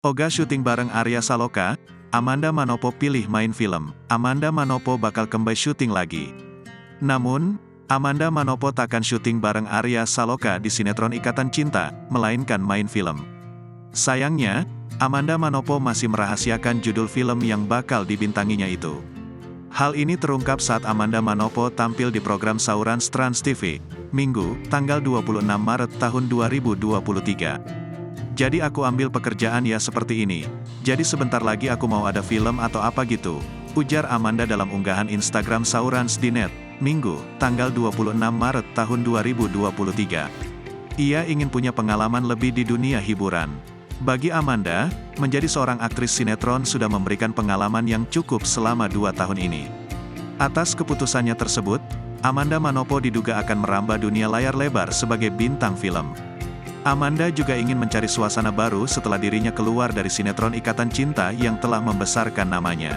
Oga syuting bareng Arya Saloka, Amanda Manopo pilih main film. Amanda Manopo bakal kembali syuting lagi. Namun, Amanda Manopo takkan syuting bareng Arya Saloka di sinetron Ikatan Cinta, melainkan main film. Sayangnya, Amanda Manopo masih merahasiakan judul film yang bakal dibintanginya itu. Hal ini terungkap saat Amanda Manopo tampil di program Sauran Trans TV, Minggu, tanggal 26 Maret tahun 2023. Jadi aku ambil pekerjaan ya seperti ini. Jadi sebentar lagi aku mau ada film atau apa gitu, ujar Amanda dalam unggahan Instagram Saurans di net, Minggu, tanggal 26 Maret tahun 2023. Ia ingin punya pengalaman lebih di dunia hiburan. Bagi Amanda, menjadi seorang aktris sinetron sudah memberikan pengalaman yang cukup selama 2 tahun ini. Atas keputusannya tersebut, Amanda Manopo diduga akan merambah dunia layar lebar sebagai bintang film. Amanda juga ingin mencari suasana baru setelah dirinya keluar dari sinetron Ikatan Cinta yang telah membesarkan namanya.